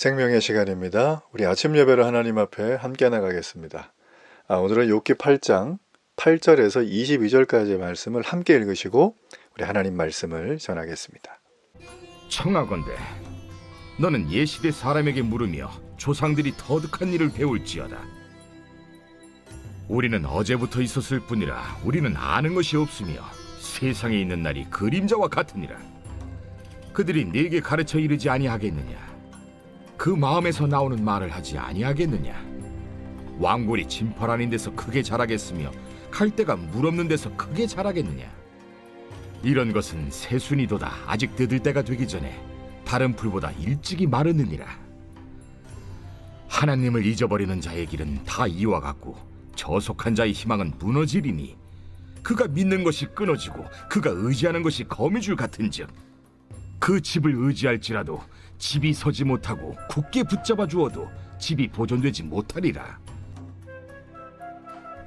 생명의 시간입니다. 우리 아침 예배를 하나님 앞에 함께 나가겠습니다. 오늘은 욥기 8장 8절에서 22절까지의 말씀을 함께 읽으시고 우리 하나님 말씀을 전하겠습니다. 청하건대 너는 예시대 사람에게 물으며 조상들이 터득한 일을 배울지어다. 우리는 어제부터 있었을 뿐이라 우리는 아는 것이 없으며 세상에 있는 날이 그림자와 같으니라. 그들이 네게 가르쳐 이르지 아니하겠느냐? 그 마음에서 나오는 말을 하지 아니하겠느냐? 왕골이 진펄 아닌 데서 크게 자라겠으며 갈대가 물 없는 데서 크게 자라겠느냐? 이런 것은 새순이도다 아직 뜯을 때가 되기 전에 다른 풀보다 일찍이 마르느니라. 하나님을 잊어버리는 자의 길은 다 이와 같고 저속한 자의 희망은 무너지리니 그가 믿는 것이 끊어지고 그가 의지하는 것이 거미줄 같은즉 그 집을 의지할지라도 집이 서지 못하고 굳게 붙잡아 주어도 집이 보존되지 못하리라.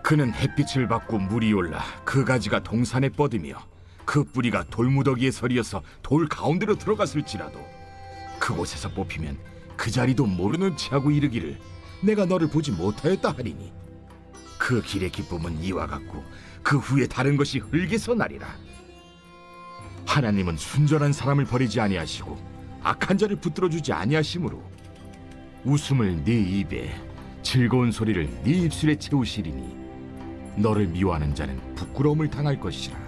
그는 햇빛을 받고 물이 올라 그 가지가 동산에 뻗으며 그 뿌리가 돌무더기에 서리어서 돌 가운데로 들어갔을지라도 그곳에서 뽑히면 그 자리도 모르는 체하고 이르기를 내가 너를 보지 못하였다 하리니 그 길의 기쁨은 이와 같고 그 후에 다른 것이 흙에서 나리라. 하나님은 순전한 사람을 버리지 아니하시고 악한 자를 붙들어주지 아니하심으로 웃음을 네 입에 즐거운 소리를 네 입술에 채우시리니 너를 미워하는 자는 부끄러움을 당할 것이라.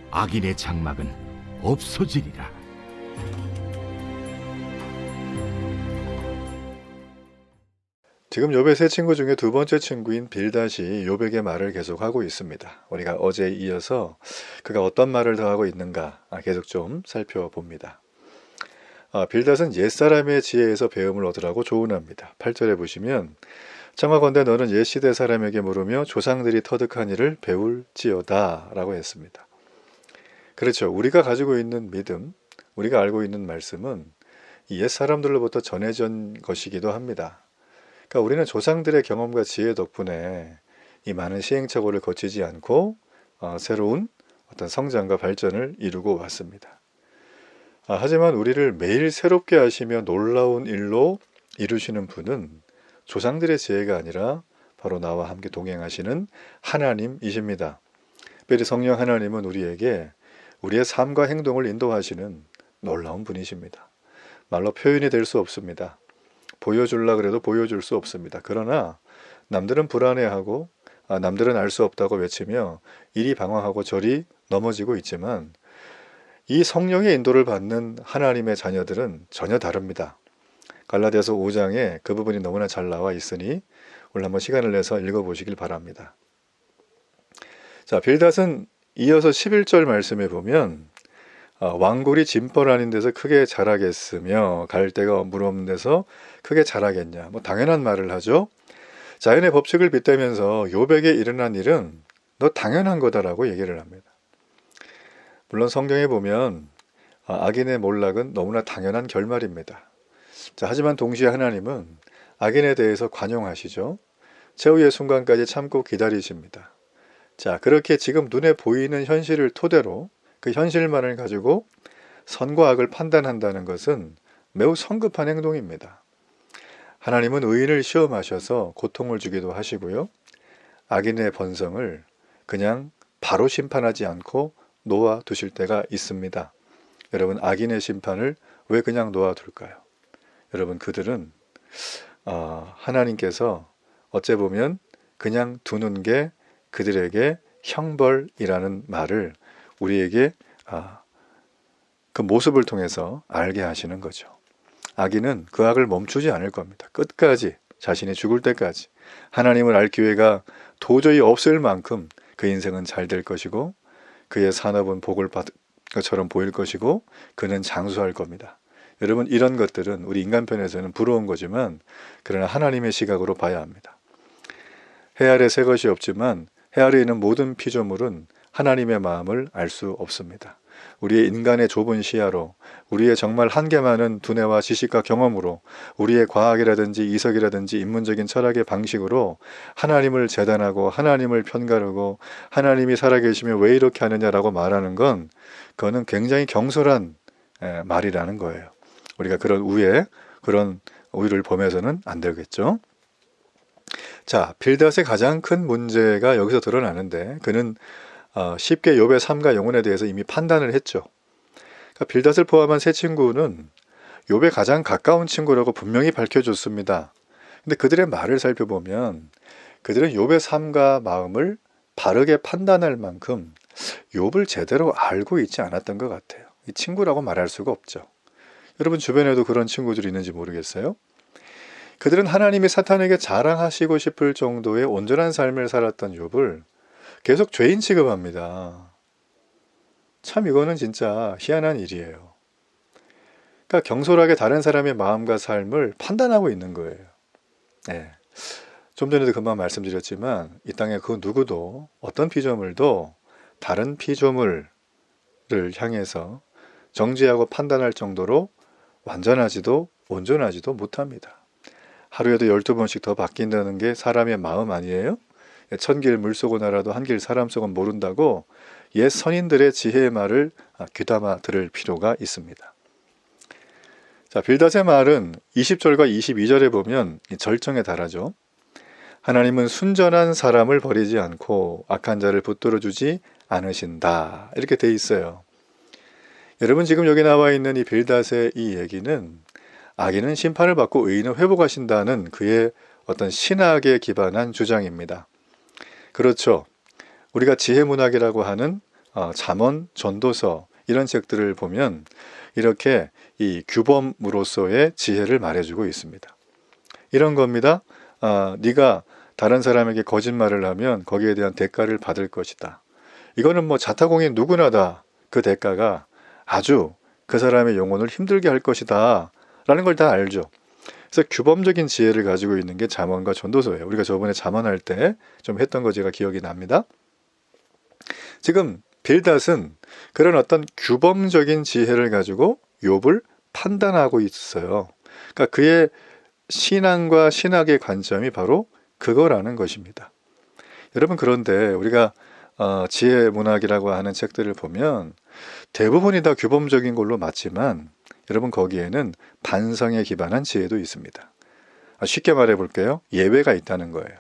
악인의 장막은 없어지리라. 지금 욥의 세 친구 중에 두 번째 친구인 빌닷이 욥에게 말을 계속하고 있습니다. 우리가 어제에 이어서 그가 어떤 말을 더 하고 있는가 계속 좀 살펴봅니다. 빌닷은 옛사람의 지혜에서 배움을 얻으라고 조언합니다. 8절에 보시면 청하건대 너는 옛시대 사람에게 물으며 조상들이 터득한 일을 배울지어다 라고 했습니다. 그렇죠. 우리가 가지고 있는 믿음, 우리가 알고 있는 말씀은 이 옛사람들로부터 전해진 것이기도 합니다. 그러니까 우리는 조상들의 경험과 지혜 덕분에 이 많은 시행착오를 거치지 않고 새로운 어떤 성장과 발전을 이루고 왔습니다. 하지만 우리를 매일 새롭게 하시며 놀라운 일로 이루시는 분은 조상들의 지혜가 아니라 바로 나와 함께 동행하시는 하나님이십니다. 특별히 성령 하나님은 우리에게 우리의 삶과 행동을 인도하시는 놀라운 분이십니다. 말로 표현이 될 수 없습니다. 보여주려고 그래도 보여줄 수 없습니다. 그러나 남들은 불안해하고 남들은 알 수 없다고 외치며 이리 방황하고 저리 넘어지고 있지만 이 성령의 인도를 받는 하나님의 자녀들은 전혀 다릅니다. 갈라디아서 5장에 그 부분이 너무나 잘 나와 있으니 오늘 한번 시간을 내서 읽어보시길 바랍니다. 자, 빌닷은 이어서 11절 말씀에 보면 왕골이 진벌 아닌 데서 크게 자라겠으며 갈대가 물 없는 데서 크게 자라겠냐. 당연한 말을 하죠. 자연의 법칙을 빗대면서 욥에게 일어난 일은 너 당연한 거다라고 얘기를 합니다. 물론 성경에 보면 악인의 몰락은 너무나 당연한 결말입니다. 자, 하지만 동시에 하나님은 악인에 대해서 관용하시죠. 최후의 순간까지 참고 기다리십니다. 자, 그렇게 지금 눈에 보이는 현실을 토대로 그 현실만을 가지고 선과 악을 판단한다는 것은 매우 성급한 행동입니다. 하나님은 의인을 시험하셔서 고통을 주기도 하시고요. 악인의 번성을 그냥 바로 심판하지 않고 놓아두실 때가 있습니다. 여러분, 악인의 심판을 왜 그냥 놓아둘까요? 여러분, 그들은 하나님께서 어째 보면 그냥 두는 게 그들에게 형벌이라는 말을 우리에게 그 모습을 통해서 알게 하시는 거죠. 악인은 그 악을 멈추지 않을 겁니다. 끝까지, 자신이 죽을 때까지 하나님을 알 기회가 도저히 없을 만큼 그 인생은 잘 될 것이고 그의 산업은 복을 받을 것처럼 보일 것이고 그는 장수할 겁니다. 여러분, 이런 것들은 우리 인간편에서는 부러운 거지만 그러나 하나님의 시각으로 봐야 합니다. 해 아래 새 것이 없지만 해 아래에 있는 모든 피조물은 하나님의 마음을 알 수 없습니다. 우리의 인간의 좁은 시야로, 우리의 정말 한계 많은 두뇌와 지식과 경험으로, 우리의 과학이라든지 이성이라든지 인문적인 철학의 방식으로 하나님을 재단하고 하나님을 편가르고 하나님이 살아계시면 왜 이렇게 하느냐라고 말하는 건 그거는 굉장히 경솔한 말이라는 거예요. 우리가 그런 우에 그런 우위를 범해서는 안 되겠죠. 자, 빌닷의 가장 큰 문제가 여기서 드러나는데 그는 쉽게 욥의 삶과 영혼에 대해서 이미 판단을 했죠. 그러니까 빌닷을 포함한 세 친구는 욥의 가장 가까운 친구라고 분명히 밝혀줬습니다. 근데 그들의 말을 살펴보면 그들은 욥의 삶과 마음을 바르게 판단할 만큼 욥을 제대로 알고 있지 않았던 것 같아요. 이 친구라고 말할 수가 없죠. 여러분 주변에도 그런 친구들이 있는지 모르겠어요. 그들은 하나님이 사탄에게 자랑하시고 싶을 정도의 온전한 삶을 살았던 욥을 계속 죄인 취급합니다. 참 이거는 진짜 희한한 일이에요. 그러니까 경솔하게 다른 사람의 마음과 삶을 판단하고 있는 거예요. 네. 좀 전에도 금방 말씀드렸지만 이 땅에 그 누구도 어떤 피조물도 다른 피조물을 향해서 정죄하고 판단할 정도로 완전하지도 온전하지도 못합니다. 하루에도 12번씩 더 바뀐다는 게 사람의 마음 아니에요? 천길 물속은 알아도 한길 사람 속은 모른다고 옛 선인들의 지혜의 말을 귀담아 들을 필요가 있습니다. 자, 빌닷의 말은 20절과 22절에 보면 절정에 달하죠. 하나님은 순전한 사람을 버리지 않고 악한 자를 붙들어 주지 않으신다. 이렇게 돼 있어요. 여러분 지금 여기 나와 있는 이 빌닷의 이 얘기는 악인은 심판을 받고 의인은 회복하신다는 그의 어떤 신학에 기반한 주장입니다. 그렇죠. 우리가 지혜문학이라고 하는 잠언, 전도서 이런 책들을 보면 이렇게 이 규범으로서의 지혜를 말해주고 있습니다. 이런 겁니다. 네가 다른 사람에게 거짓말을 하면 거기에 대한 대가를 받을 것이다. 이거는 뭐 자타공인 누구나 다 그 대가가 아주 그 사람의 영혼을 힘들게 할 것이다 라는 걸 다 알죠. 그래서 규범적인 지혜를 가지고 있는 게 잠언과 전도서예요. 우리가 저번에 잠언할 때 좀 했던 거 제가 기억이 납니다. 지금 빌닷은 그런 어떤 규범적인 지혜를 가지고 욥을 판단하고 있어요. 그러니까 그의 신앙과 신학의 관점이 바로 그거라는 것입니다. 여러분 그런데 우리가 지혜 문학이라고 하는 책들을 보면 대부분이 다 규범적인 걸로 맞지만 여러분 거기에는 반성에 기반한 지혜도 있습니다. 쉽게 말해 볼게요. 예외가 있다는 거예요.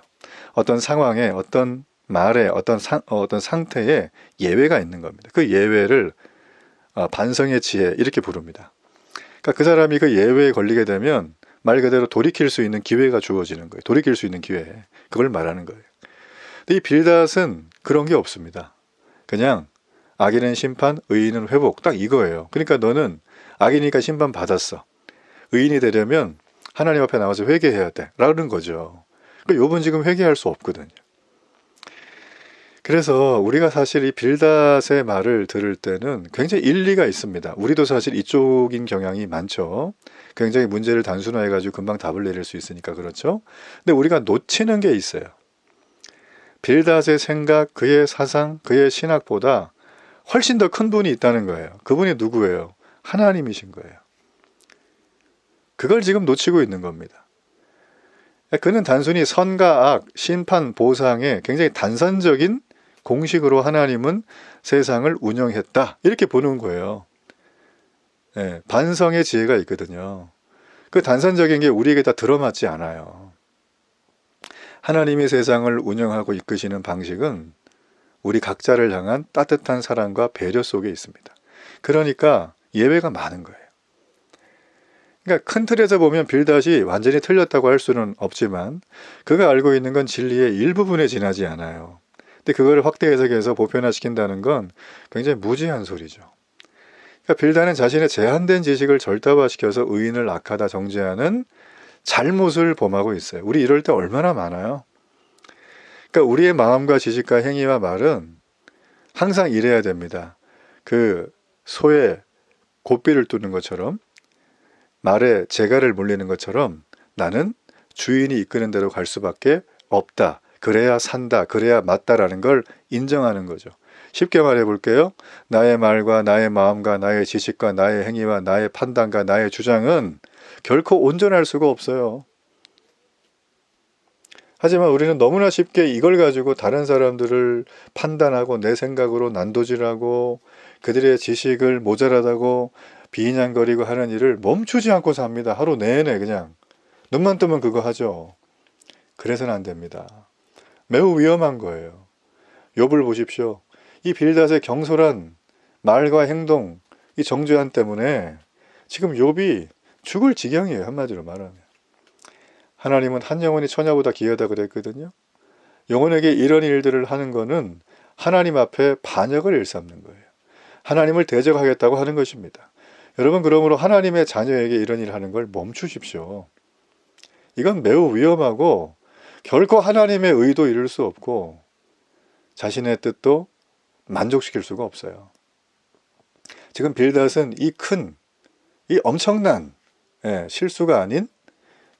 어떤 상황에 어떤 말에 어떤 상태에 예외가 있는 겁니다. 그 예외를 반성의 지혜 이렇게 부릅니다. 그러니까 그 사람이 그 예외에 걸리게 되면 말 그대로 돌이킬 수 있는 기회가 주어지는 거예요. 돌이킬 수 있는 기회. 그걸 말하는 거예요. 근데 이 빌닷은 그런 게 없습니다. 그냥 악인은 심판, 의인은 회복. 딱 이거예요. 그러니까 너는 악이니까 심판 받았어. 의인이 되려면 하나님 앞에 나와서 회개해야 돼. 라는 거죠. 그러니까 욥은 지금 회개할 수 없거든요. 그래서 우리가 사실 이 빌닷의 말을 들을 때는 굉장히 일리가 있습니다. 우리도 사실 이쪽인 경향이 많죠. 굉장히 문제를 단순화해가지고 금방 답을 내릴 수 있으니까 그렇죠. 근데 우리가 놓치는 게 있어요. 빌닷의 생각, 그의 사상, 그의 신학보다 훨씬 더 큰 분이 있다는 거예요. 그분이 누구예요? 하나님이신 거예요. 그걸 지금 놓치고 있는 겁니다. 그는 단순히 선과 악, 심판, 보상의 굉장히 단선적인 공식으로 하나님은 세상을 운영했다. 이렇게 보는 거예요. 네, 반성의 지혜가 있거든요. 그 단선적인 게 우리에게 다 들어맞지 않아요. 하나님이 세상을 운영하고 이끄시는 방식은 우리 각자를 향한 따뜻한 사랑과 배려 속에 있습니다. 그러니까 예외가 많은 거예요. 그러니까 큰 틀에서 보면 빌닷이 완전히 틀렸다고 할 수는 없지만 그가 알고 있는 건 진리의 일부분에 지나지 않아요. 근데 그걸 확대 해석해서 보편화시킨다는 건 굉장히 무지한 소리죠. 그러니까 빌닷은 자신의 제한된 지식을 절대화시켜서 의인을 악하다 정죄하는 잘못을 범하고 있어요. 우리 이럴 때 얼마나 많아요. 그러니까 우리의 마음과 지식과 행위와 말은 항상 이래야 됩니다. 그 소에 고삐를 뚫는 것처럼 말에 재갈을 물리는 것처럼 나는 주인이 이끄는 대로 갈 수밖에 없다. 그래야 산다. 그래야 맞다라는 걸 인정하는 거죠. 쉽게 말해 볼게요. 나의 말과 나의 마음과 나의 지식과 나의 행위와 나의 판단과 나의 주장은 결코 온전할 수가 없어요. 하지만 우리는 너무나 쉽게 이걸 가지고 다른 사람들을 판단하고 내 생각으로 난도질하고 그들의 지식을 모자라다고 비인양거리고 하는 일을 멈추지 않고 삽니다. 하루 내내 그냥 눈만 뜨면 그거 하죠. 그래서는 안 됩니다. 매우 위험한 거예요. 욥을 보십시오. 이 빌닷의 경솔한 말과 행동, 이 정죄한 때문에 지금 욥이 죽을 지경이에요. 한마디로 말하면. 하나님은 한 영혼이 천하보다 귀하다 그랬거든요. 영혼에게 이런 일들을 하는 거는 하나님 앞에 반역을 일삼는 거예요. 하나님을 대적하겠다고 하는 것입니다. 여러분, 그러므로 하나님의 자녀에게 이런 일을 하는 걸 멈추십시오. 이건 매우 위험하고 결코 하나님의 의도 이룰 수 없고 자신의 뜻도 만족시킬 수가 없어요. 지금 빌닷은 이 엄청난 실수가 아닌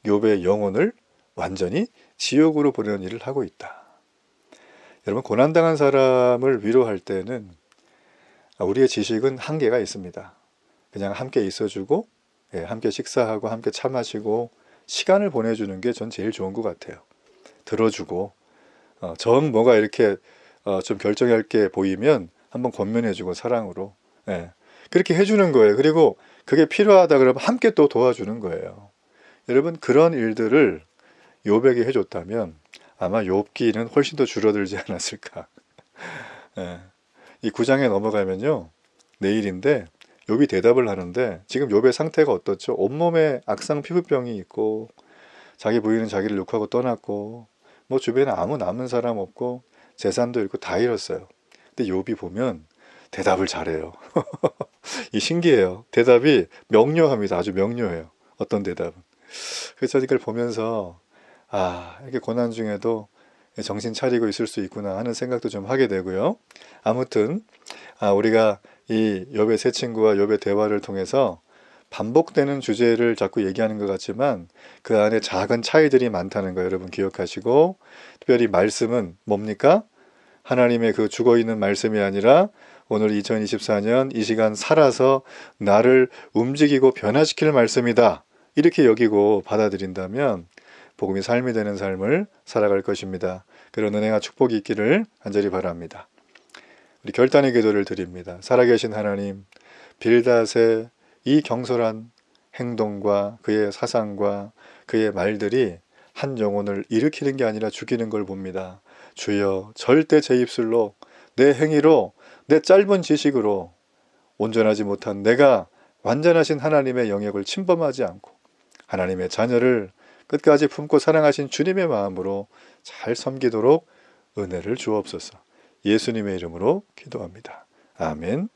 욥의 영혼을 완전히 지옥으로 보내는 일을 하고 있다. 여러분, 고난당한 사람을 위로할 때는 우리의 지식은 한계가 있습니다. 그냥 함께 있어주고 함께 식사하고 함께 차 마시고 시간을 보내주는 게 전 제일 좋은 것 같아요. 들어주고 정 뭐가 이렇게 좀 결정할 게 보이면 한번 권면해주고 사랑으로 그렇게 해주는 거예요. 그리고 그게 필요하다 그러면 함께 또 도와주는 거예요. 여러분, 그런 일들을 욥에게 해줬다면 아마 욥기는 훨씬 더 줄어들지 않았을까. 이 9장에 넘어가면요, 내일인데 욥이 대답을 하는데 지금 욥의 상태가 어떻죠? 온몸에 악상 피부병이 있고 자기 부인은 자기를 욕하고 떠났고 뭐 주변에 아무 남은 사람 없고 재산도 잃고 다 잃었어요. 근데 욥이 보면 대답을 잘해요. 이 신기해요. 대답이 명료합니다. 아주 명료해요. 어떤 대답은. 그래서 이걸 보면서 이렇게 고난 중에도 정신 차리고 있을 수 있구나 하는 생각도 좀 하게 되고요. 아무튼 우리가 이 욥의 세 친구와 욥의 대화를 통해서 반복되는 주제를 자꾸 얘기하는 것 같지만 그 안에 작은 차이들이 많다는 거 여러분 기억하시고, 특별히 말씀은 뭡니까? 하나님의 그 죽어있는 말씀이 아니라 오늘 2024년 이 시간 살아서 나를 움직이고 변화시킬 말씀이다. 이렇게 여기고 받아들인다면 복음이 삶이 되는 삶을 살아갈 것입니다. 그런 은혜와 축복이 있기를 간절히 바랍니다. 우리 결단의 기도를 드립니다. 살아계신 하나님, 빌닷의 이 경솔한 행동과 그의 사상과 그의 말들이 한 영혼을 일으키는 게 아니라 죽이는 걸 봅니다. 주여, 절대 제 입술로 내 행위로 내 짧은 지식으로 온전하지 못한 내가 완전하신 하나님의 영역을 침범하지 않고 하나님의 자녀를 끝까지 품고 사랑하신 주님의 마음으로 잘 섬기도록 은혜를 주옵소서. 예수님의 이름으로 기도합니다. 아멘.